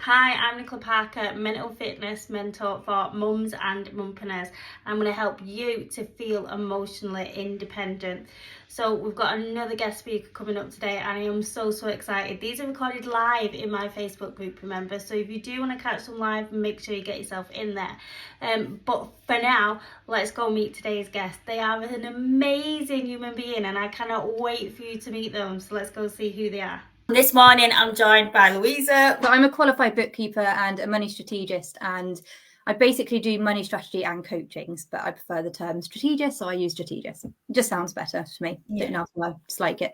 Hi, I'm Nicola Parker, mental fitness mentor for mums and mumpreneurs. I'm going to help you to feel emotionally independent. So we've got another guest speaker coming up today and I am so excited. These are recorded live in my Facebook group, remember, so if you do want to catch them live, make sure you get yourself in there. But for now, let's go meet today's guest. They are an amazing human being and I cannot wait for you to meet them, so let's go see who they are. This morning I'm joined by Louisa. So I'm a qualified bookkeeper and a money strategist, and I basically do money strategy and coachings, but I prefer the term strategist, so I use strategist. It just sounds better to me. Yeah. Don't know why, I just like it.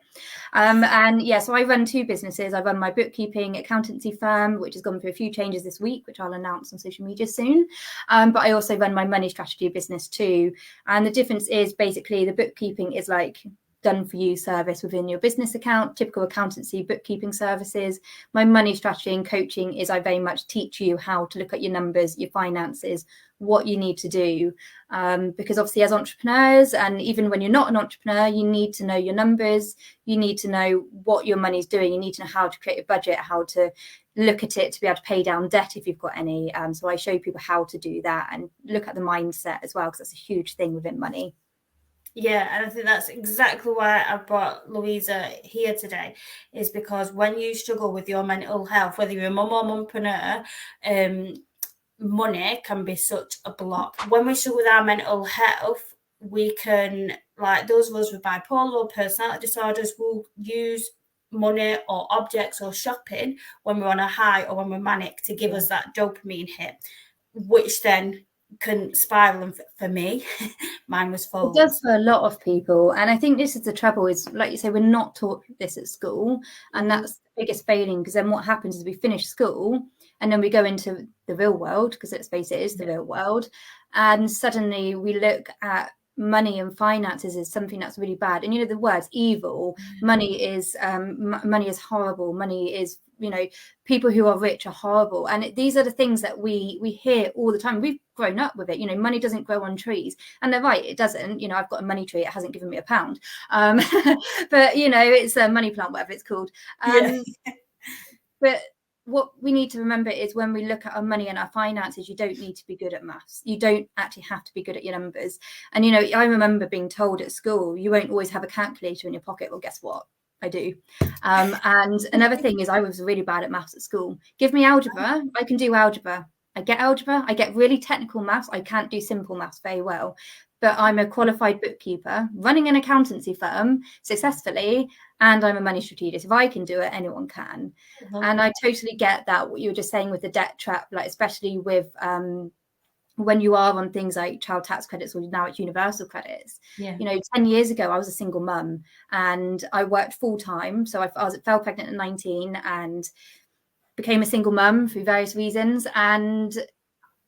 So I run two businesses. I run my bookkeeping accountancy firm, which has gone through a few changes this week, which I'll announce on social media soon. But I also run my money strategy business too. And the difference is basically the bookkeeping is like done for you service within your business account, typical accountancy, bookkeeping services. My money strategy and coaching is I very much teach you how to look at your numbers, your finances, what you need to do. Because obviously as entrepreneurs, and even when you're not an entrepreneur, you need to know your numbers, you need to know what your money's doing, you need to know how to create a budget, how to look at it to be able to pay down debt if you've got any. So I show people how to do that and look at the mindset as well, because that's a huge thing within money. Yeah, and I think that's exactly why I brought Louisa here today, is because when you struggle with your mental health, whether you're a mum or mumpreneur, money can be such a block. When we struggle with our mental health, we can, like those of us with bipolar or personality disorders, will use money or objects or shopping when we're on a high or when we're manic to give us that dopamine hit, which then can spiral. And for me, mine was full. It does for a lot of people. And I think this is the trouble is, like you say, we're not taught this at school. And that's the biggest failing, because then what happens is we finish school and then we go into the real world, because let's face it, it is the real world. And suddenly we look at money and finances as something that's really bad. And, you know, the word's evil. Money is horrible. Money is, you know, people who are rich are horrible. And these are the things that we hear all the time. We've grown up with it. You know, money doesn't grow on trees. And they're right, it doesn't. You know, I've got a money tree, it hasn't given me a pound. But, you know, it's a money plant, whatever it's called. But what we need to remember is when we look at our money and our finances, you don't need to be good at maths. You don't actually have to be good at your numbers. And, you know, I remember being told at school, you won't always have a calculator in your pocket. Well, guess what? I do. And another thing is I was really bad at maths at school. Give me algebra, I can do algebra. I get algebra, I get really technical maths. I can't do simple maths very well. But I'm a qualified bookkeeper running an accountancy firm successfully, and I'm a money strategist. If I can do it, anyone can. And I totally get that, what you were just saying with the debt trap, like especially with when you are on things like child tax credits, or now it's universal credits. You know, 10 years ago, I was a single mum and I worked full time. So I fell pregnant at 19 and became a single mum for various reasons. And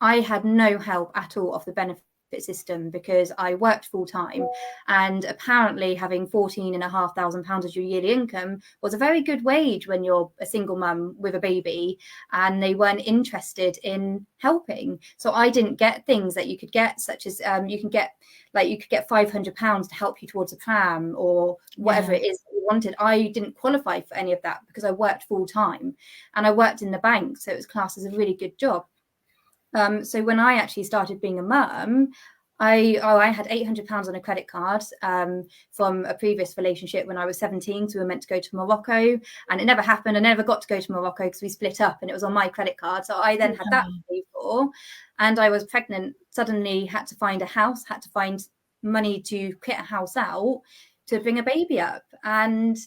I had no help at all off the benefit system, because I worked full time, and apparently having £14,500 as your yearly income was a very good wage when you're a single mum with a baby, and they weren't interested in helping. So I didn't get things that you could get, such as you could get £500 to help you towards a pram or whatever it is that you wanted. I didn't qualify for any of that because I worked full time, and I worked in the bank, so it was classed as a really good job. So when I actually started being a mum, I had £800 on a credit card from a previous relationship when I was 17. So we were meant to go to Morocco, and it never happened. I never got to go to Morocco because we split up, and it was on my credit card. So I then had that to pay for, and I was pregnant. Suddenly had to find a house, had to find money to kit a house out to bring a baby up. And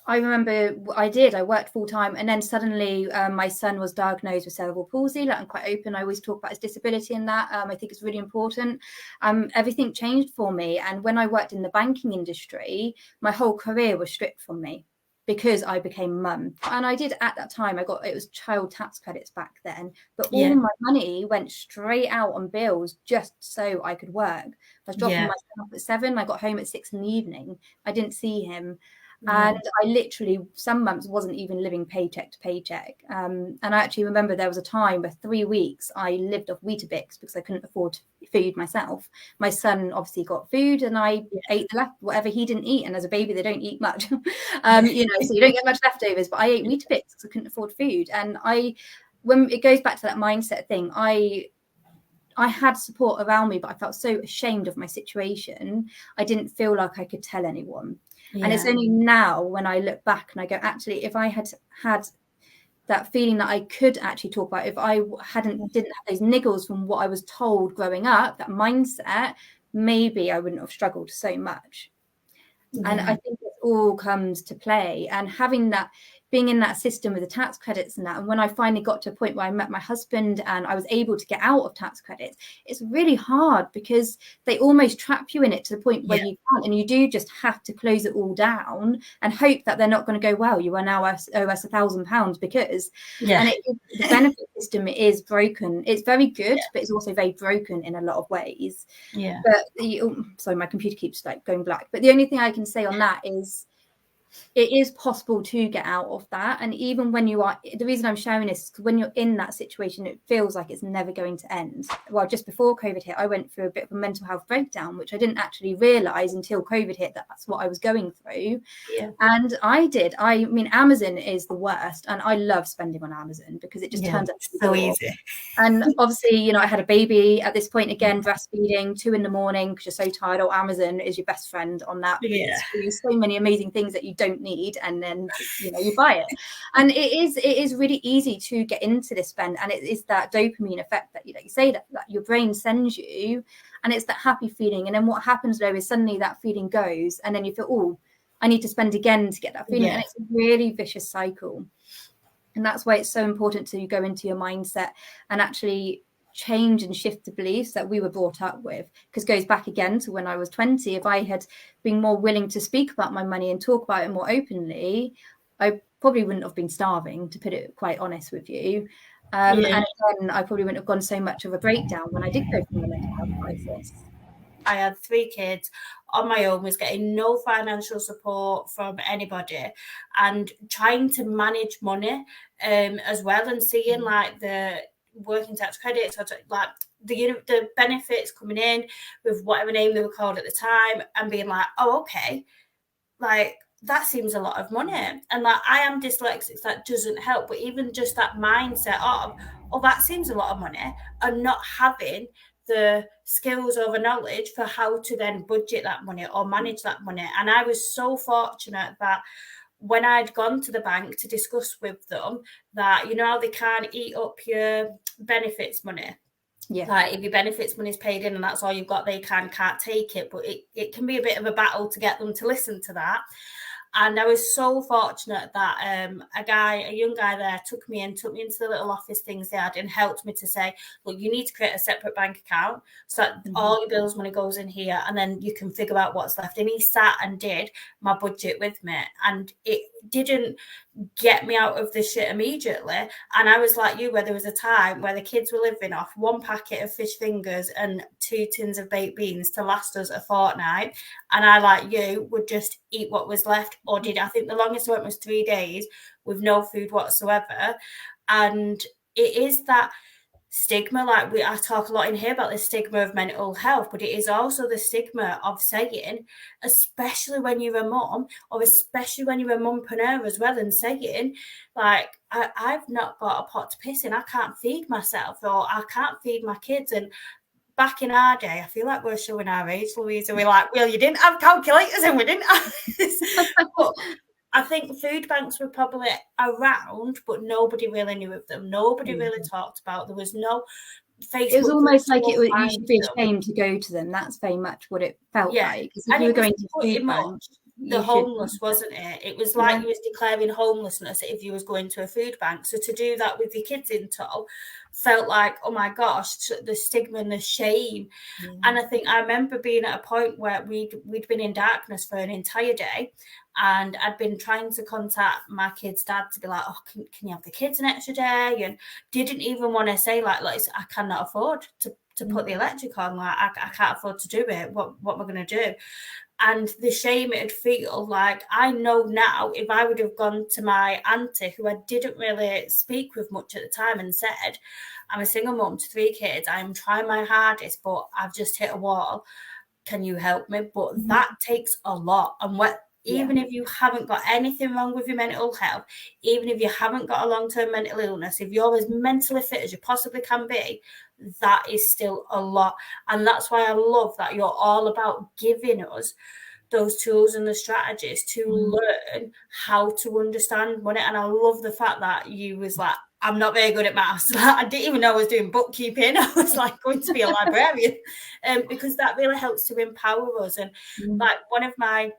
I remember I worked full time, and then suddenly my son was diagnosed with cerebral palsy. Like, I'm quite open. I always talk about his disability in that. I think it's really important. Everything changed for me. And when I worked in the banking industry, my whole career was stripped from me because I became mum. And I did at that time, it was child tax credits back then, but all my money went straight out on bills just so I could work. I was dropping my son off at 7. I got home at 6 in the evening. I didn't see him. And I literally, some months, wasn't even living paycheck to paycheck. And I actually remember there was a time where 3 weeks I lived off Weetabix because I couldn't afford food myself. My son obviously got food, and I ate the left, whatever he didn't eat. And as a baby, they don't eat much, you know, so you don't get much leftovers. But I ate Weetabix because I couldn't afford food. And I when it goes back to that mindset thing, I had support around me, but I felt so ashamed of my situation. I didn't feel like I could tell anyone. Yeah. And it's only now when I look back and I go, actually, if I had had that feeling that I could actually talk about, if I didn't have those niggles from what I was told growing up, that mindset, maybe I wouldn't have struggled so much. Yeah. And I think it all comes to play, and having that, being in that system with the tax credits and that. And when I finally got to a point where I met my husband and I was able to get out of tax credits, it's really hard because they almost trap you in it to the point where you can't, and you do just have to close it all down and hope that they're not going to go, well, you are now owe us £1,000 because, and the benefit system is broken. It's very good, but it's also very broken in a lot of ways. But sorry, my computer keeps like going black. But the only thing I can say on that is it is possible to get out of that. And even when you are, the reason I'm sharing this is because when you're in that situation, it feels like it's never going to end. Well, just before COVID hit, I went through a bit of a mental health breakdown, which I didn't actually realize until COVID hit that that's what I was going through. And I mean, Amazon is the worst, and I love spending on Amazon because it just turns out so easy. And obviously, you know, I had a baby at this point, again, breastfeeding, 2 a.m. because you're so tired. Oh, Amazon is your best friend on that. There's so many amazing things that you don't need, and then, you know, you buy it. And it is really easy to get into this spend, and it is that dopamine effect that, you know, you say that your brain sends you, and it's that happy feeling. And then what happens though is suddenly that feeling goes, and then you feel, oh, I need to spend again to get that feeling. And it's a really vicious cycle. And that's why it's so important to go into your mindset and actually change and shift the beliefs that we were brought up with, because it goes back again to when I was 20. If I had been more willing to speak about my money and talk about it more openly, I probably wouldn't have been starving, to put it quite honest with you. And again, I probably wouldn't have gone so much of a breakdown when I did go through a mental health crisis. I had 3 kids on my own, was getting no financial support from anybody, and trying to manage money as well, and seeing like the working tax credits, or like the benefits coming in with whatever name they were called at the time, and being like, oh, okay, like that seems a lot of money. And like, I am dyslexic, that doesn't help. But even just that mindset of, oh, that seems a lot of money, and not having the skills or the knowledge for how to then budget that money or manage that money. And I was so fortunate that when I'd gone to the bank to discuss with them that, you know, they can't eat up your benefits money. Like if your benefits money is paid in and that's all you've got, they can't take it. But it can be a bit of a battle to get them to listen to that. And I was so fortunate that a young guy there took me into the little office things they had and helped me to say, look, you need to create a separate bank account so that all your bills money goes in here, and then you can figure out what's left. And he sat and did my budget with me, and it didn't get me out of this shit immediately. And I was like you, where there was a time where the kids were living off 1 packet of fish fingers and 2 tins of baked beans to last us a fortnight, and I, like you, would just eat what was left, or did. I think the longest I went was 3 days with no food whatsoever. And it is that stigma, like I talk a lot in here about the stigma of mental health, but it is also the stigma of saying, especially when you're a mum, or especially when you're a mumpreneur as well, and saying like, I've not got a pot to piss in, I can't feed myself, or I can't feed my kids. And back in our day, I feel like we're showing our age, Louisa. We're like, well, you didn't have calculators and we didn't have this. But I think food banks were probably around, but nobody really knew of them. Nobody really talked about. There was no Facebook. It was almost like you should be ashamed to go to them. That's very much what it felt like. Because if you were going to food banks, the homeless, wasn't it? It was like you was declaring homelessness if you was going to a food bank. So to do that with your kids in tow felt like, oh my gosh, the stigma and the shame. And I think I remember being at a point where we'd been in darkness for an entire day, and I'd been trying to contact my kid's dad to be like, oh, can you have the kids an extra day? And didn't even want to say like I cannot afford to put the electric on. Like I can't afford to do it. What am I going to do? And the shame it'd feel, like I know now, if I would have gone to my auntie, who I didn't really speak with much at the time, and said, I'm a single mum to 3 kids, I'm trying my hardest, but I've just hit a wall, can you help me? But that takes a lot. And even if you haven't got anything wrong with your mental health, even if you haven't got a long-term mental illness, if you're as mentally fit as you possibly can be, that is still a lot. And that's why I love that you're all about giving us those tools and the strategies to learn how to understand money. And I love the fact that you was like, I'm not very good at maths. I didn't even know I was doing bookkeeping. I was like going to be a librarian, because that really helps to empower us. And like one of my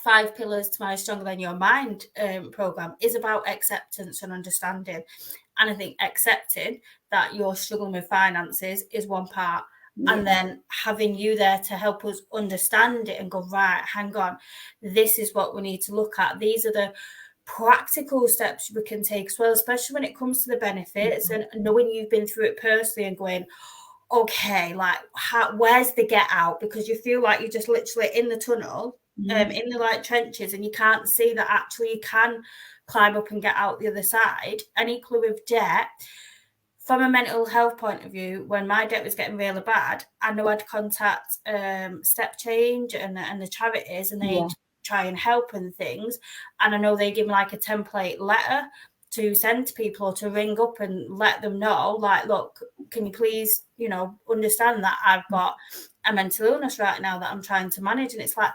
5 pillars to my Stronger Than Your Mind program is about acceptance and understanding. And I think accepting that you're struggling with finances is one part. And then having you there to help us understand it and go, right, hang on, this is what we need to look at. These are the practical steps we can take as well, especially when it comes to the benefits and knowing you've been through it personally and going, okay, like where's the get out? Because you feel like you're just literally in the tunnel, in the like trenches, and you can't see that actually you can climb up and get out the other side. And equally with debt, from a mental health point of view, when my debt was getting really bad, I know I'd contact Step Change and the charities, and they'd try and help and things. And I know they give me like a template letter to send to people or to ring up and let them know, like, look, can you please, you know, understand that I've got a mental illness right now that I'm trying to manage. And it's like,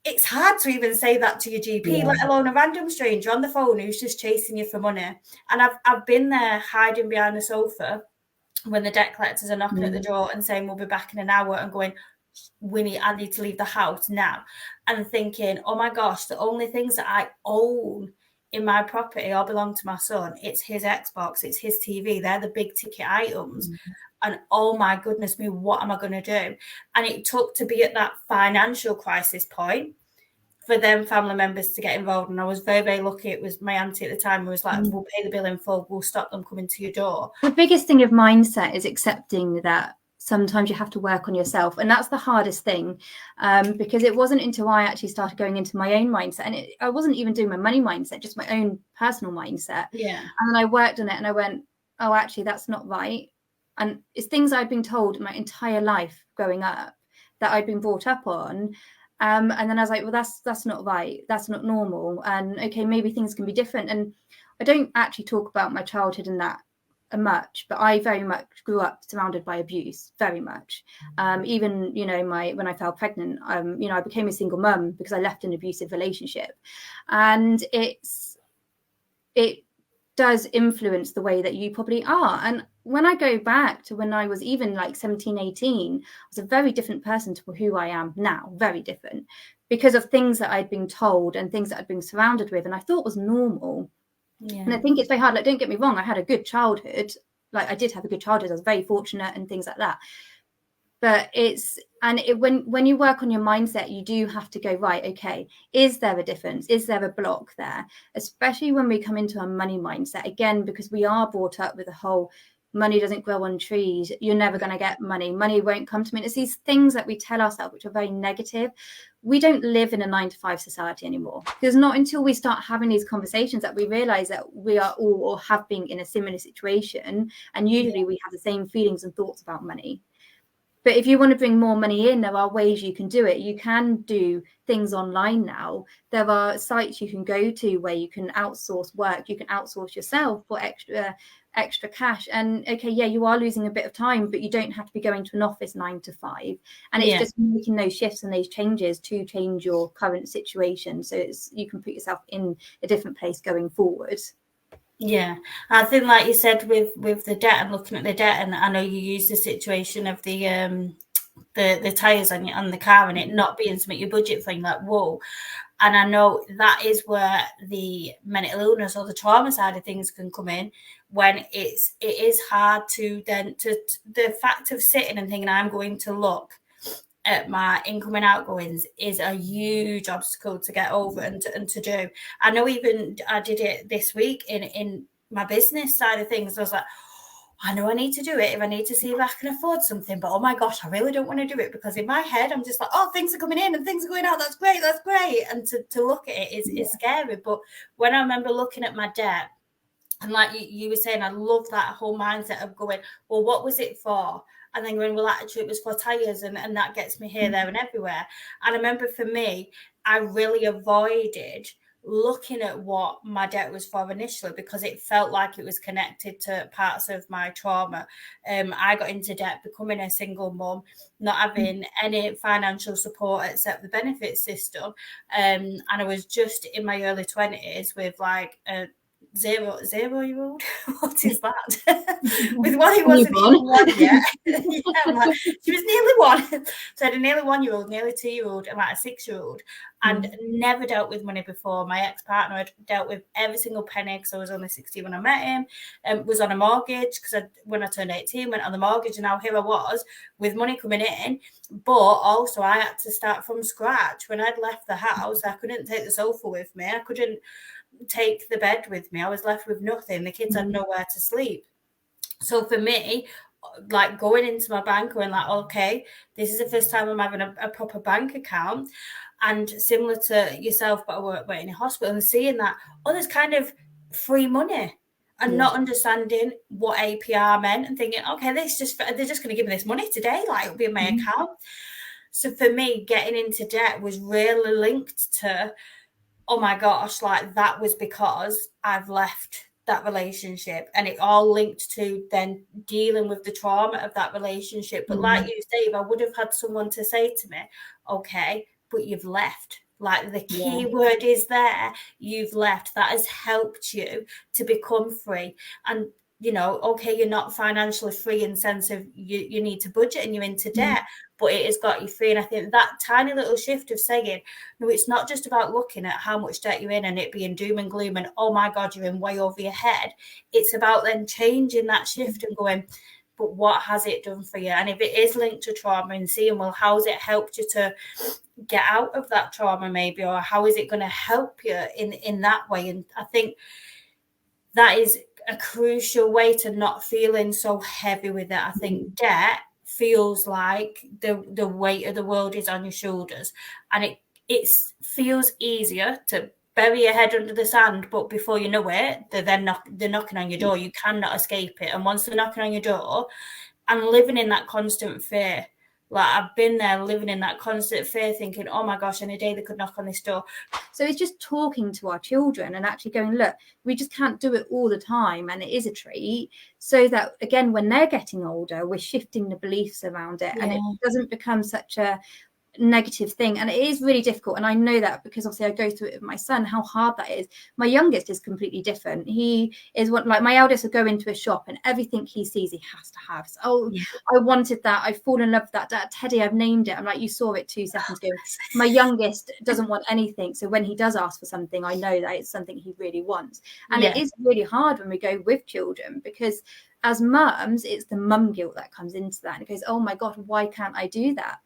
it's hard to even say that to your GP, let alone a random stranger on the phone who's just chasing you for money. And I've been there hiding behind the sofa when the debt collectors are knocking at the door and saying we'll be back in an hour, and going, I need to leave the house now. And thinking, oh my gosh, the only things that I own in my property all belong to my son. It's his Xbox, it's his TV. They're the big ticket items. And oh my goodness me, what am I going to do? And it took to be at that financial crisis point for them family members to get involved. And I was very, very lucky. It was my auntie at the time who was like, we'll pay the bill in full, we'll stop them coming to your door. The biggest thing of mindset is accepting that sometimes you have to work on yourself. And that's the hardest thing, because it wasn't until I actually started going into my own mindset, and I wasn't even doing my money mindset, just my own personal mindset. And then I worked on it and I went, oh, actually, that's not right. And it's things I'd been told my entire life growing up that I'd been brought up on. And then I was like, well, that's not right. That's not normal. And okay, maybe things can be different. And I don't actually talk about my childhood and that much, but I very much grew up surrounded by abuse, very much. Even, you know, when I fell pregnant, you know, I became a single mum because I left an abusive relationship. And it does influence the way that you probably are. And when I go back to when I was even like 17, 18, I was a very different person to who I am now, very different, because of things that I'd been told and things that I'd been surrounded with and I thought was normal. And I think it's very hard. Like, don't get me wrong, I had a good childhood. Like, I did have a good childhood. I was very fortunate and things like that. But when you work on your mindset, you do have to go, right, okay, is there a difference? Is there a block there? Especially when we come into a money mindset, again, because we are brought up with the whole money doesn't grow on trees. You're never going to get money. Money won't come to me. It's these things that we tell ourselves, which are very negative. We don't live in a 9-to-5 society anymore. Because not until we start having these conversations that we realize that we are all or have been in a similar situation. And usually we have the same feelings and thoughts about money. But if you want to bring more money in, there are ways you can do it. You can do things online now. There are sites you can go to where you can outsource work. You can outsource yourself for extra cash. And okay, yeah, you are losing a bit of time, but you don't have to be going to an office 9 to 5. And it's just making those shifts and those changes to change your current situation. So you can put yourself in a different place going forward. Yeah, I think like you said with the debt and looking at the debt, and I know you use the situation of the tires on the car and it not being something you budget for, and you're like, whoa. And I know that is where the mental illness or the trauma side of things can come in, when it is hard to the fact of sitting and thinking I'm going to look at my income and outgoings is a huge obstacle to get over and to do. I know even I did it this week in my business side of things. I was like, I know I need to do it if I need to see if I can afford something, but oh my gosh, I really don't want to do it, because in my head I'm just like, oh, things are coming in and things are going out. That's great. And to look at it is scary. But when I remember looking at my debt, and like you were saying, I love that whole mindset of going, well, what was it for? and then going, well, actually it was for tyres, and that gets me here, there and everywhere. And I remember for me, I really avoided looking at what my debt was for initially, because it felt like it was connected to parts of my trauma. I got into debt becoming a single mum, not having any financial support except the benefit system. And I was just in my early 20s with like a zero-year-old. What is that? With one who wasn't even one yet. Yeah, like, she was nearly one. So I had a nearly 1-year-old, nearly 2-year-old, and like a 6-year-old, and never dealt with money before. My ex-partner had dealt with every single penny, because I was only 16 when I met him, and was on a mortgage, because when I turned 18, went on the mortgage, and now here I was with money coming in. But also I had to start from scratch. When I'd left the house, I couldn't take the sofa with me. I couldn't take the bed with me. I was left with nothing. The kids had nowhere to sleep. So for me, like going into my bank and like, okay, this is the first time I'm having a proper bank account. And similar to yourself, but I work in a hospital, and seeing that, there's kind of free money, and not understanding what APR meant, and thinking, okay, they're just going to give me this money today, like it'll be in my account. So for me, getting into debt was really linked to, oh my gosh, like that was because I've left that relationship, and it all linked to then dealing with the trauma of that relationship. But like you say, if I would have had someone to say to me, okay, but you've left, like the key word is there, you've left, that has helped you to become free. And okay, you're not financially free in the sense of you need to budget and you're into debt, but it has got you free. And I think that tiny little shift of saying, no, it's not just about looking at how much debt you're in and it being doom and gloom and, oh my God, you're in way over your head. It's about then changing that shift and going, but what has it done for you? And if it is linked to trauma, and seeing, well, how's it helped you to get out of that trauma maybe, or how is it going to help you in that way? And I think that is a crucial way to not feeling so heavy with it. I think debt feels like the weight of the world is on your shoulders, and it feels easier to bury your head under the sand, but before you know it, they're knocking on your door. You cannot escape it. And once they're knocking on your door, and living in that constant fear, like I've been there living in that constant fear, thinking, oh my gosh, any day they could knock on this door. So it's just talking to our children and actually going, look, we just can't do it all the time, and it is a treat, so that again, when they're getting older, we're shifting the beliefs around it, and it doesn't become such a negative thing. And it is really difficult, and I know that because obviously I go through it with my son, how hard that is. My youngest is completely different. He is like my eldest will go into a shop and everything he sees he has to have. So, I wanted that, I've fallen in love with that Teddy, I've named it. I'm like, you saw it 2 seconds ago. My youngest doesn't want anything, so when he does ask for something, I know that it's something he really wants. And it is really hard when we go with children, because as mums, it's the mum guilt that comes into that, and it goes, oh my God, why can't I do that?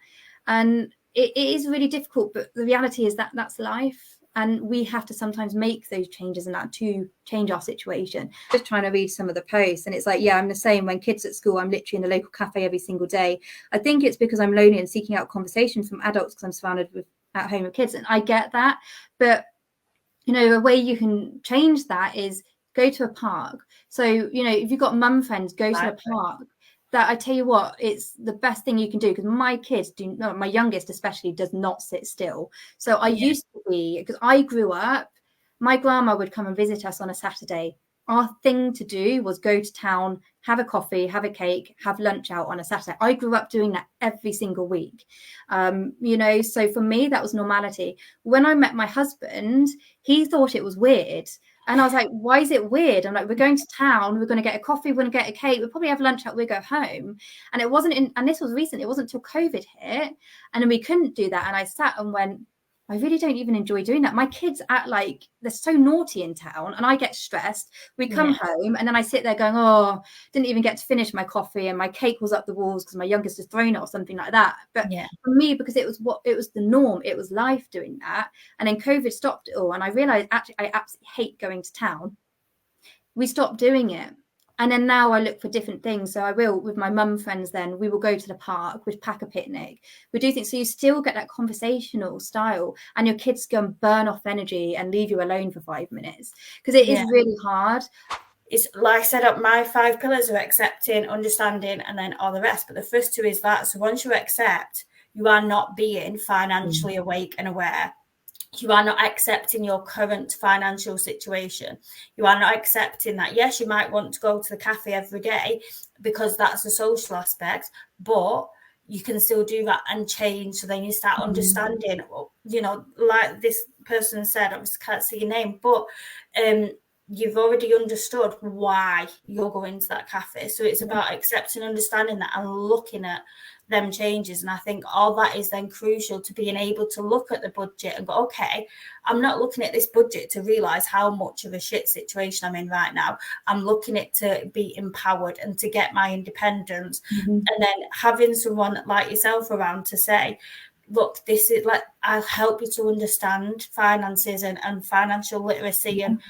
And it is really difficult, but the reality is that that's life, and we have to sometimes make those changes and that to change our situation. Just trying to read some of the posts, and it's like, I'm the same. When kids at school, I'm literally in the local cafe every single day. I think it's because I'm lonely and seeking out conversations from adults, because I'm surrounded with at home with kids, and I get that. But a way you can change that is go to a park. So if you've got mum friends, go to a park. That, I tell you what, it's the best thing you can do, because my kids my youngest especially does not sit still. So I used to be, because I grew up, my grandma would come and visit us on a Saturday. Our thing to do was go to town, have a coffee, have a cake, have lunch out on a Saturday. I grew up doing that every single week. So for me, that was normality. When I met my husband, he thought it was weird. And I was like, why is it weird? I'm like, we're going to town, we're going to get a coffee, we're going to get a cake, we'll probably have lunch out, we'll go home. And it wasn't and this was recent, it wasn't until COVID hit, and then we couldn't do that. And I sat and went, I really don't even enjoy doing that. My kids act like they're so naughty in town, and I get stressed. We come home, and then I sit there going, oh, didn't even get to finish my coffee, and my cake was up the walls because my youngest has thrown it or something like that. But for me, because it was the norm, it was life doing that. And then COVID stopped it all, and I realized actually I absolutely hate going to town. We stopped doing it. And then now I look for different things. So I will, with my mum friends, then we will go to the park, we'd pack a picnic, we do things. So you still get that conversational style, and your kids go and burn off energy and leave you alone for 5 minutes, because it is really hard. it's like I said, my 5 pillars are accepting, understanding, and then all the rest. But the first 2 is that. So once you accept, you are not being financially awake and aware. You are not accepting your current financial situation. You are not accepting that, yes, you might want to go to the cafe every day because that's a social aspect, but you can still do that and change. So then you start understanding, like this person said, I just can't see your name, but you've already understood why you're going to that cafe. So it's about accepting, understanding that, and looking at them changes. And I think all that is then crucial to being able to look at the budget and go, okay, I'm not looking at this budget to realize how much of a shit situation I'm in right now. I'm looking at to be empowered and to get my independence. And then having someone like yourself around to say, look, this is like, I'll help you to understand finances and financial literacy and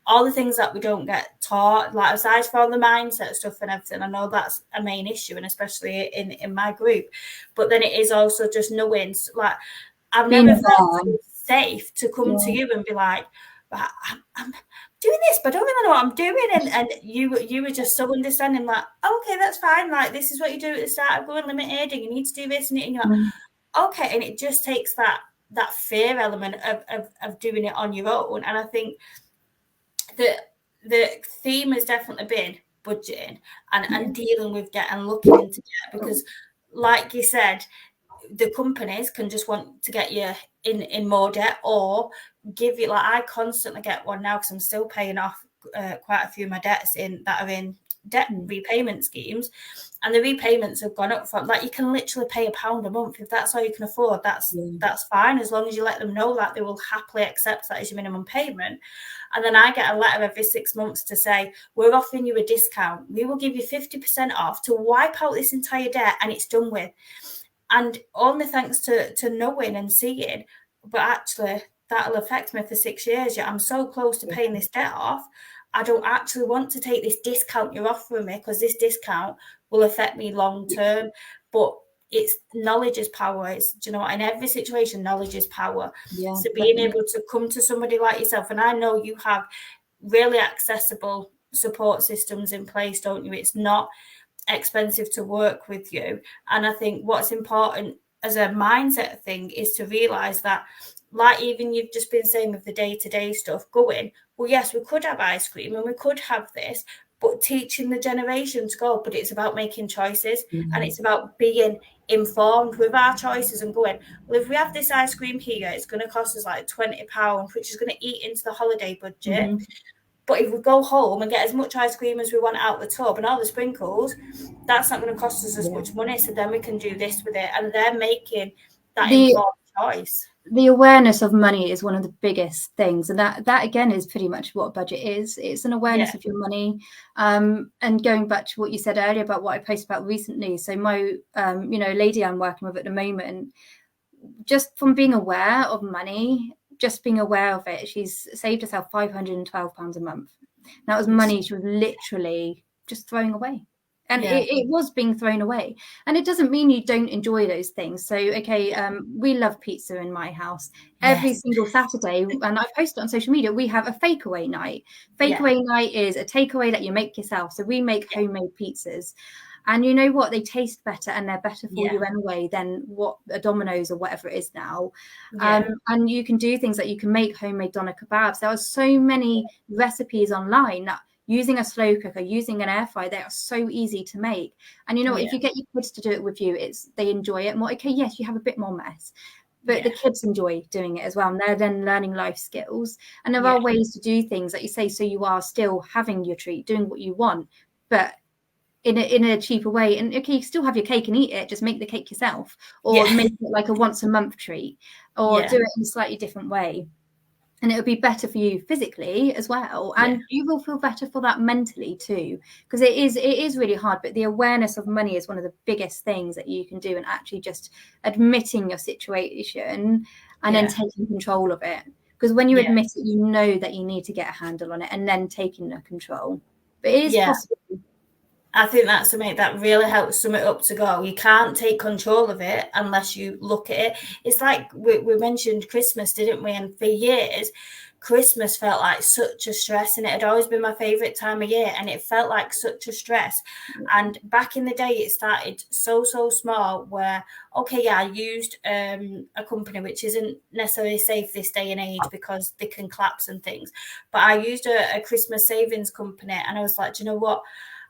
all the things that we don't get taught, like aside from the mindset stuff and everything. I know that's a main issue, and especially in my group. But then it is also just knowing, like, I've never felt safe to come to you and be like, I'm doing this, but I don't really know what I'm doing. And you were just so understanding, like, oh, okay, that's fine. Like, this is what you do at the start of going limited, and you need to do this, and you're like, okay. And it just takes that fear element of doing it on your own. And I think the theme has definitely been budgeting and dealing with debt and looking into debt, because like you said, the companies can just want to get you in more debt or give you, like, I constantly get one now because I'm still paying off quite a few of my debts that are in debt repayment schemes, and the repayments have gone up from, like, you can literally pay £1 a month if that's all you can afford. That's fine, as long as you let them know that they will happily accept that as your minimum payment. And then I get a letter every 6 months to say, we're offering you a discount, we will give you 50% off to wipe out this entire debt and it's done with. And only thanks to knowing and seeing, but actually that'll affect me for 6 years. Yeah, I'm so close to paying this debt off. I don't actually want to take this discount you're offering me, because this discount will affect me long term. But it's knowledge is power. It's, do you know what? In every situation, knowledge is power. So being able to come to somebody like yourself, and I know you have really accessible support systems in place, don't you? It's not expensive to work with you. And I think what's important as a mindset thing is to realize that, like, even you've just been saying with the day-to-day stuff, going, well, yes, we could have ice cream and we could have this, but teaching the generation to go, but it's about making choices and it's about being informed with our choices and going, well, if we have this ice cream here, it's going to cost us like £20, which is going to eat into the holiday budget. But if we go home and get as much ice cream as we want out the tub and all the sprinkles, that's not going to cost us as much money. So then we can do this with it. And they're making that informed choice. The awareness of money is one of the biggest things. And that again is pretty much what a budget is. It's an awareness of your money. And going back to what you said earlier about what I posted about recently. So my, lady I'm working with at the moment, just from being aware of money, just being aware of it, she's saved herself £512 a month. That was money she was literally just throwing away. And it was being thrown away. And it doesn't mean you don't enjoy those things. So, we love pizza in my house. Every single Saturday, and I post it on social media, we have a fakeaway night. Fakeaway night is a takeaway that you make yourself. So we make homemade pizzas. And you know what? They taste better and they're better for you anyway than what a Domino's or whatever it is now. And you can do things like you can make homemade doner kebabs. There are so many recipes online that using a slow cooker, using an air fryer, they are so easy to make. And you know, if you get your kids to do it with you, they enjoy it more. Okay, yes, you have a bit more mess, but the kids enjoy doing it as well. And they're then learning life skills. And there are ways to do things like you say, so you are still having your treat, doing what you want, but in a cheaper way. And okay, you still have your cake and eat it, just make the cake yourself, or make it like a once a month treat, or do it in a slightly different way. And it would be better for you physically as well. And you will feel better for that mentally too, because it is really hard. But the awareness of money is one of the biggest things that you can do, and actually just admitting your situation and then taking control of it. Because when you admit it, you know that you need to get a handle on it and then taking the control. But it is possible. I think that's something that really helps sum it up to go. You can't take control of it unless you look at it. It's like we mentioned Christmas, didn't we? And for years, Christmas felt like such a stress, and it had always been my favourite time of year, and it felt like such a stress. And back in the day, it started so small where, okay, yeah, I used a company which isn't necessarily safe this day and age because they can collapse and things, but I used a Christmas savings company, and I was like, do you know what?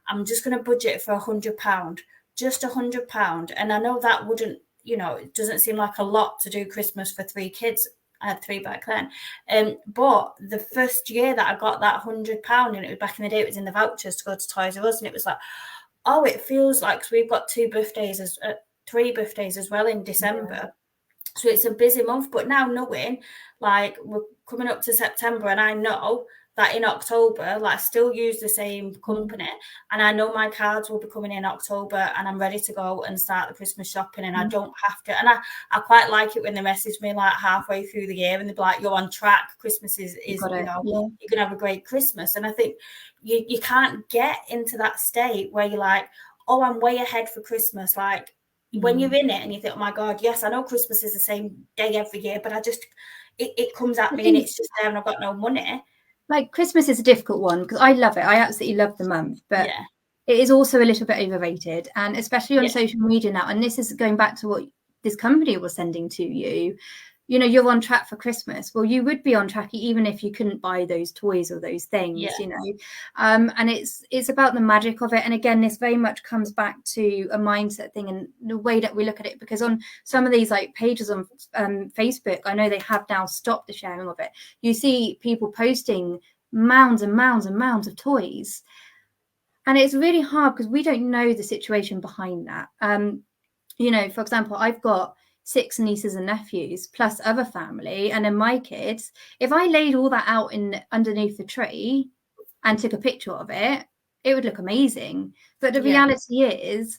I'm just going to budget for £100, just £100. And I know that wouldn't, it doesn't seem like a lot to do Christmas for 3 kids. I had 3 back then. But the first year that I got that £100, and it was back in the day, it was in the vouchers to go to Toys R Us, and it was like, oh, it feels like, so we've got 3 birthdays as well in December. So it's a busy month. But now knowing, like, we're coming up to September, and I know that in October, like, I still use the same company, and I know my cards will be coming in October, and I'm ready to go and start the Christmas shopping, and I don't have to. And I quite like it when they message me like halfway through the year, and they're like, you're on track. Christmas is you're gonna have a great Christmas. And I think you can't get into that state where you're like, oh, I'm way ahead for Christmas. Like, when you're in it and you think, oh my God, yes, I know Christmas is the same day every year, but I just, it comes at me and it's just there and I've got no money. Like, Christmas is a difficult one because I love it. I absolutely love the month, but it is also a little bit overrated, and especially on social media now. And this is going back to what this company was sending to you. You're on track for Christmas. Well, you would be on track even if you couldn't buy those toys or those things, and it's about the magic of it. And again, this very much comes back to a mindset thing and the way that we look at it, because on some of these like pages on Facebook, I know they have now stopped the sharing of it. You see people posting mounds and mounds and mounds of toys, and it's really hard because we don't know the situation behind that. For example, I've got 6 nieces and nephews plus other family, and then my kids. If I laid all that out underneath the tree and took a picture of it, it would look amazing. But the reality is,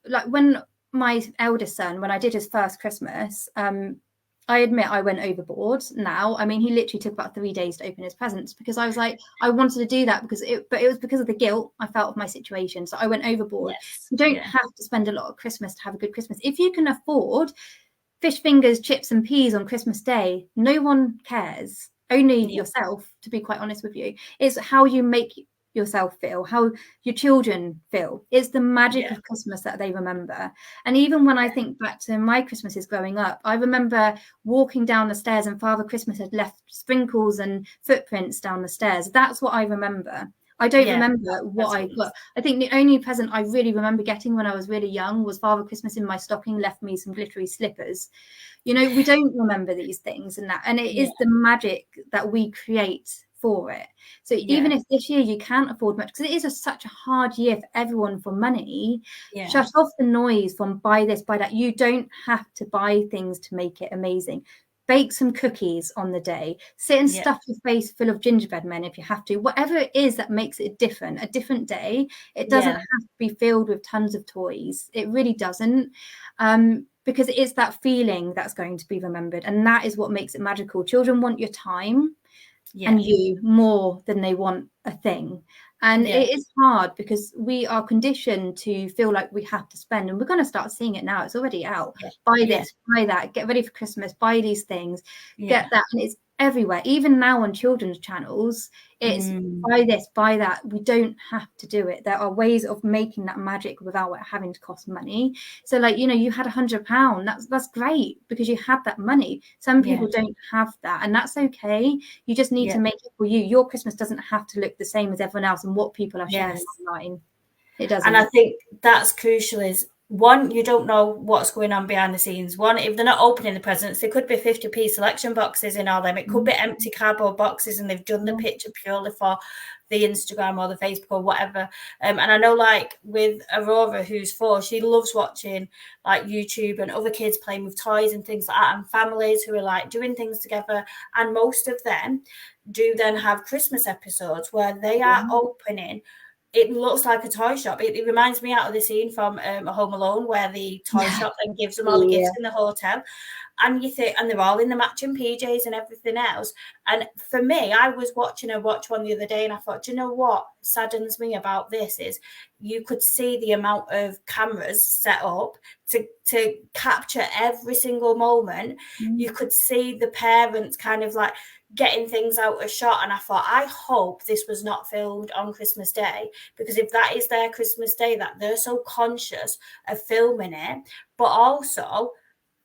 like, when my eldest son, when I did his first Christmas, I admit I went overboard now. I mean, he literally took about 3 days to open his presents because I was like, I wanted to do that but it was because of the guilt I felt of my situation. So I went overboard. You don't have to spend a lot of Christmas to have a good Christmas. If you can afford fish fingers, chips and peas on Christmas Day, no one cares. Only yourself, to be quite honest with you. It's how you make yourself feel, how your children feel. It's the magic of Christmas that they remember. And even when I think back to my Christmases growing up, I remember walking down the stairs and Father Christmas had left sprinkles and footprints down the stairs. That's what I remember. I don't remember what I got. I think the only present I really remember getting when I was really young was Father Christmas in my stocking left me some glittery slippers. We don't remember these things, and it is the magic that we create for it. So even if this year you can't afford much, because it is such a hard year for everyone for money, shut off the noise from buy this, buy that. You don't have to buy things to make it amazing. Bake some cookies on the day, sit and stuff your face full of gingerbread men if you have to. Whatever it is that makes it a different day. It doesn't have to be filled with tons of toys. It really doesn't. Because it is that feeling that's going to be remembered, and that is what makes it magical. Children want your time and you more than they want a thing. And it is hard because we are conditioned to feel like we have to spend, and we're going to start seeing it now. It's already out. Buy this, buy that, get ready for Christmas, buy these things, get that. And it's everywhere. Even now on children's channels, it's buy this, buy that. We don't have to do it. There are ways of making that magic without it having to cost money. So, like, you had £100. That's great because you had that money. Some people don't have that, and that's okay. You just need to make it for you. Your Christmas doesn't have to look the same as everyone else and what people are sharing online. It doesn't. And I think that's crucial. Is one, you don't know what's going on behind the scenes. One, if they're not opening the presents, there could be 50p selection boxes in all them. It could be empty cardboard boxes, and they've done the picture purely for the Instagram or the Facebook or whatever. And I know, like, with Aurora, who's 4, she loves watching like YouTube and other kids playing with toys and things like that, and families who are like doing things together. And most of them do then have Christmas episodes where they are opening. It looks like a toy shop. It reminds me out of the scene from A Home Alone where the toy shop then gives them all the gifts in the hotel. And you think, and they're all in the matching PJs and everything else. And for me, I was watching her watch one the other day, and I thought, do you know what saddens me about this is you could see the amount of cameras set up to capture every single moment. You could see the parents kind of like getting things out of shot, and I thought, I hope this was not filmed on Christmas Day, because if that is their Christmas Day, that they're so conscious of filming it, but also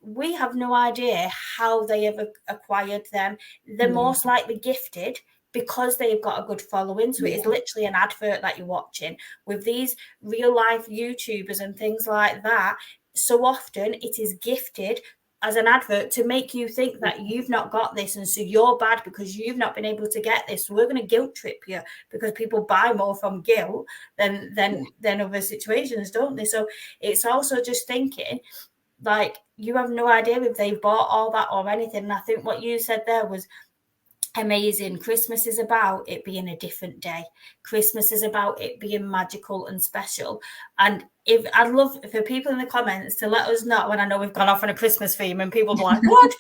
we have no idea how they have acquired them. They're most likely gifted because they've got a good following. So it is literally an advert that you're watching. With these real life YouTubers and things like that, so often it is gifted as an advert to make you think that you've not got this, and so you're bad because you've not been able to get this. So we're going to guilt trip you, because people buy more from guilt than other situations, don't they? So it's also just thinking, like, you have no idea if they've bought all that or anything. And I think what you said there was amazing. Christmas is about it being a different day. Christmas is about it being magical and special. And if I'd love for people in the comments to let us know, and I know we've gone off on a Christmas theme and people are like, what?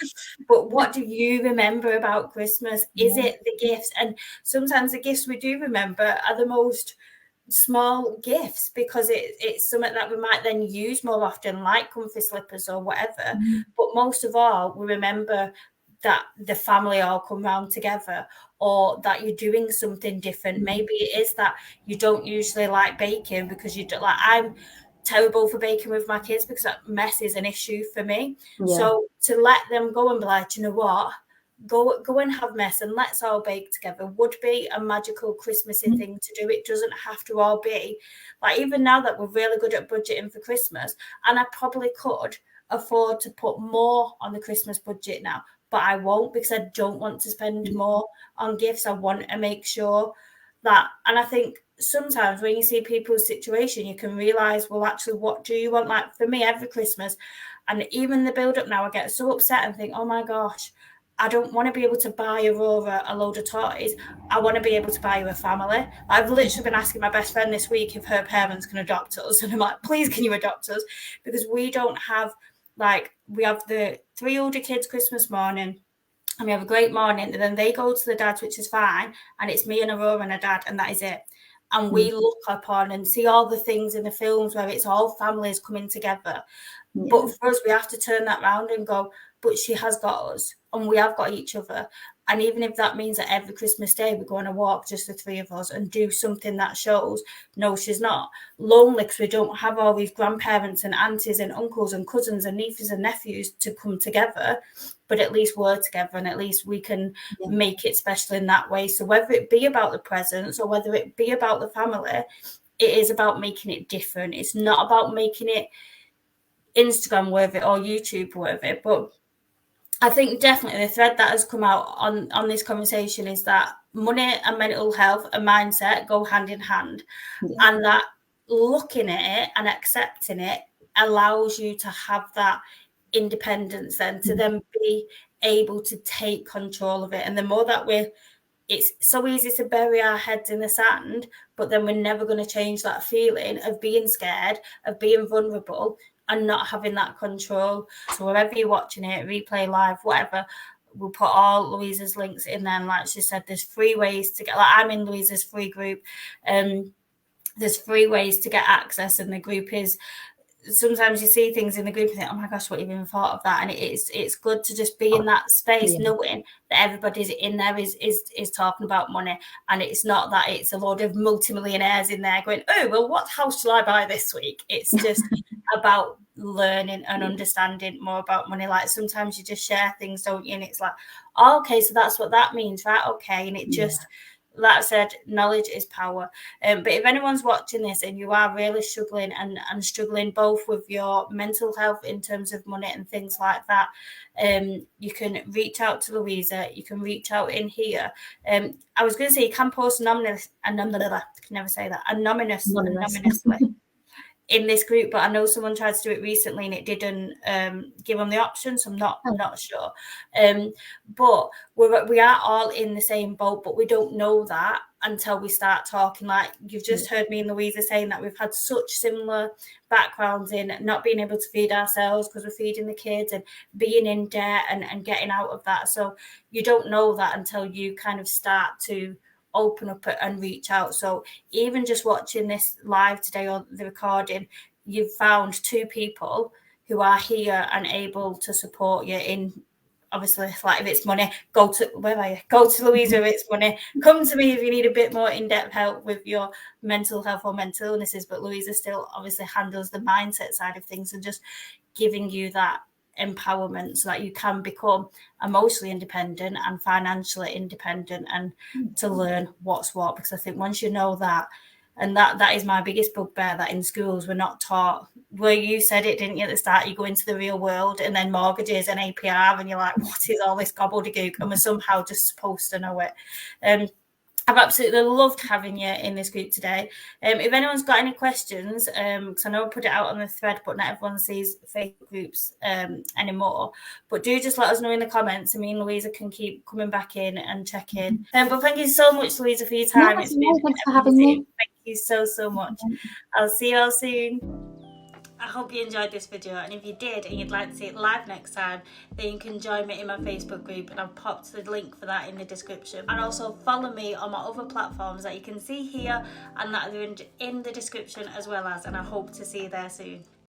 But what do you remember about Christmas? Is it the gifts? And sometimes the gifts we do remember are the most small gifts, because it's something that we might then use more often, like comfy slippers or whatever. But most of all, we remember that the family all come round together, or that you're doing something different. Maybe it is that you don't usually like baking, because you don't, like, I'm terrible for baking with my kids because that mess is an issue for me. So to let them go and be like, you know what, go and have mess and let's all bake together would be a magical Christmassy thing to do. It doesn't have to all be like, even now that we're really good at budgeting for Christmas, and I probably could afford to put more on the Christmas budget now, but I won't, because I don't want to spend more on gifts. I want to make sure that, and I think sometimes when you see people's situation, you can realize, well, actually, what do you want? Like for me, every Christmas, and even the build up now, I get so upset and think, oh my gosh, I don't want to be able to buy Aurora a load of toys. I want to be able to buy her a family. I've literally been asking my best friend this week if her parents can adopt us. And I'm like, please, can you adopt us? Because we don't have, like, we have the 3 older kids Christmas morning, and we have a great morning, and then they go to the dad's, which is fine, and it's me and Aurora and a dad, and that is it. And we look upon and see all the things in the films where it's all families coming together. But for us, we have to turn that round and go, but she has got us, and we have got each other. And even if that means that every Christmas Day we go on a walk, just the 3 of us, and do something that shows, no, she's not lonely, because we don't have all these grandparents and aunties and uncles and cousins and nieces and nephews to come together, but at least we're together, and at least we can make it special in that way. So whether it be about the presents or whether it be about the family, it is about making it different. It's not about making it Instagram worthy or YouTube worthy. But I think definitely the thread that has come out on this conversation is that money and mental health and mindset go hand in hand, and that looking at it and accepting it allows you to have that independence, then to then be able to take control of it. And the more that it's so easy to bury our heads in the sand, but then we're never going to change that feeling of being scared, of being vulnerable, and not having that control. So wherever you're watching it, replay, live, whatever, we'll put all Louisa's links in there. And like she said, there's 3 ways to get, like, I'm in Louisa's free group. There's 3 ways to get access, and the group is, sometimes you see things in the group and think, oh my gosh, what even thought of that? And it's good to just be in that space, knowing that everybody's in there is talking about money, and it's not that it's a load of multimillionaires in there going, oh well, what house shall I buy this week? It's just about learning and understanding more about money. Like sometimes you just share things, don't you, and it's like, oh, okay, so that's what that means, right? Okay. And it just, like I said, knowledge is power. But if anyone's watching this and you are really struggling and struggling both with your mental health in terms of money and things like that, you can reach out to Louisa. You can reach out in here. I was going to say you can post anonymously in this group, but I know someone tried to do it recently and it didn't give them the option, so I'm not sure. But we are all in the same boat, but we don't know that until we start talking. Like you've just heard me and Louisa saying that we've had such similar backgrounds in not being able to feed ourselves because we're feeding the kids, and being in debt and getting out of that. So you don't know that until you kind of start to open up and reach out. So even just watching this live today or the recording, you've found 2 people who are here and able to support you in obviously, like if it's money, go to Louisa if it's money. Come to me if you need a bit more in-depth help with your mental health or mental illnesses. But Louisa still obviously handles the mindset side of things and just giving you that empowerment so that you can become emotionally independent and financially independent, and to learn what's what. Because I think once you know that, and that is my biggest bugbear, that in schools we're not taught, where you said it, didn't you, at the start, you go into the real world and then mortgages and APR and you're like, what is all this gobbledygook? And we're somehow just supposed to know it. I've absolutely loved having you in this group today. If anyone's got any questions, because I know I put it out on the thread, but not everyone sees Facebook groups anymore. But do just let us know in the comments, and me and Louisa can keep coming back in and check in. But thank you so much, Louisa, for your time. Thanks for having me. Thank you so much. I'll see you all soon. I hope you enjoyed this video, and if you did and you'd like to see it live next time, then you can join me in my Facebook group, and I've popped the link for that in the description. And also follow me on my other platforms that you can see here and that are in the description as well as, and I hope to see you there soon.